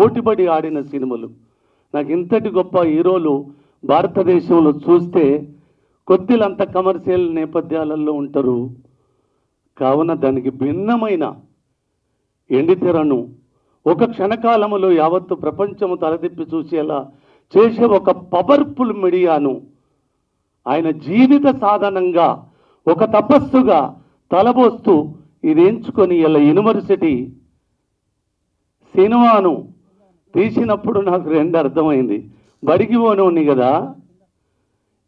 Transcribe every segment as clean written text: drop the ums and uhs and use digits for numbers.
పోటీపడి ఆడిన సినిమాలు. నాకు ఇంతటి గొప్ప హీరోలు భారతదేశంలో చూస్తే కొద్దిలంత కమర్షియల్ నేపథ్యాలలో ఉంటారు. కావున దానికి భిన్నమైన ఎండితెరను ఒక క్షణకాలములో యావత్తు ప్రపంచము తలదిప్పి చూసేలా చేసే ఒక పవర్ఫుల్ మీడియాను ఆయన జీవిత సాధనంగా ఒక తపస్సుగా తలబోస్తూ ఇది ఎంచుకొని ఇలా యూనివర్సిటీ సినిమాను తీసినప్పుడు నాకు రెండు అర్థమైంది. బడికి పోనోని కదా,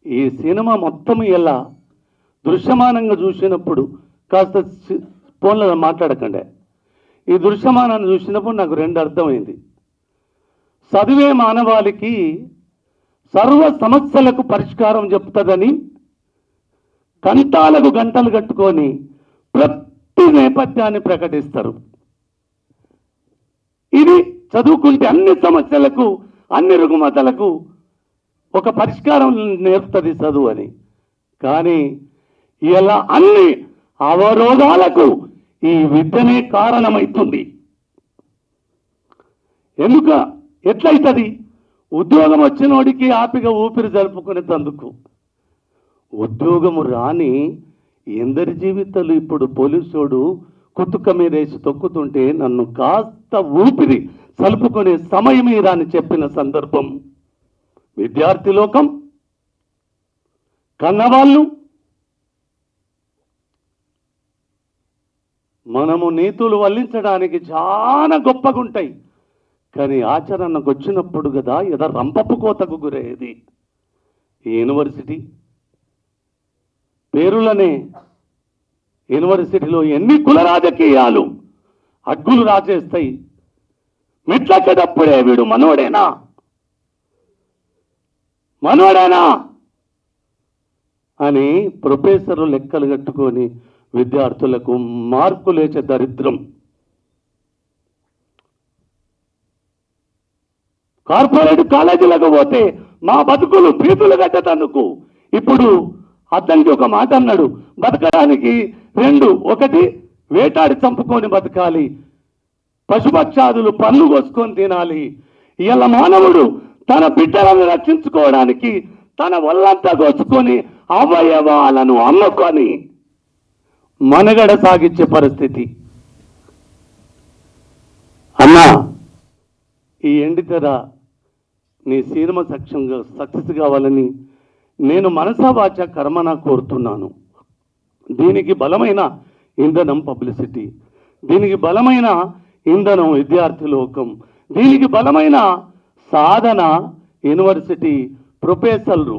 ఈ సినిమా మొత్తం ఇలా దృశ్యమానంగా చూసినప్పుడు కాస్త ఫోన్లో మాట్లాడకండి. ఈ దృశ్యమానాన్ని చూసినప్పుడు నాకు రెండు అర్థమైంది. చదివే మానవాళికి సర్వ సమస్యలకు పరిష్కారం చెప్తుందని కంటాలకు గంటలు కట్టుకొని ప్రతి నేపథ్యాన్ని ప్రకటిస్తారు. ఇది చదువుకుంటే అన్ని సమస్యలకు అన్ని రుగ్మతలకు ఒక పరిష్కారం నేర్పుతుంది చదువు అని. కానీ ఇలా అన్ని అవరోధాలకు ఈ విద్యనే కారణమవుతుంది. ఎట్లయితుంది? ఉద్యోగం వచ్చినోడికి ఆపిగా ఊపిరి జరుపుకునేందుకు. ఉద్యోగము రాని ఎందరి జీవితాలు ఇప్పుడు పోలీసోడు కుతుక మీద వేసి తొక్కుతుంటే నన్ను కాస్త ఊపిరి సలుపుకునే సమయం అని చెప్పిన సందర్భం విద్యార్థి లోకం, కన్నవాళ్ళు. మనము నీతులు వల్లించడానికి చాలా గొప్పగా ఉంటాయి, కానీ ఆచరణకు వచ్చినప్పుడు కదా ఏదో రంపపు కోతకు గురయ్యేది. ఈ యూనివర్సిటీ పేరులనే యూనివర్సిటీలో ఎన్ని కుల రాజకీయాలు అగ్గులు రాజేస్తాయి. మెట్లకేటప్పుడే వీడు మనోడేనా అని ప్రొఫెసర్లు లెక్కలు కట్టుకొని విద్యార్థులకు మార్కులేచే దరిద్రం. కార్పొరేట్ కాలేజీలకు పోతే మా బతుకులు ఫీజులు కట్టేందుకు ఇప్పుడు అతనికి ఒక మాట అన్నాడు, బతకడానికి రెండు, ఒకటి వేటాడి చంపుకొని బతకాలి, పశుపక్షాదులు పన్ను కోసుకొని తినాలి. ఇలా మానవుడు తన బిడ్డలను రక్షించుకోవడానికి తన వల్లంతా కోసుకొని అవయవాలను అమ్ముకొని మనగడ సాగించే పరిస్థితి. అన్నా, ఈ ఎండితెర నీ సినిమా సక్సెస్ కావాలని నేను మనసా వాచ కర్మన కోరుతున్నాను. దీనికి బలమైన ఇంధనం పబ్లిసిటీ, దీనికి బలమైన ఇంధనం విద్యార్థి లోకం, దీనికి బలమైన సాధన యూనివర్సిటీ ప్రొఫెసర్లు.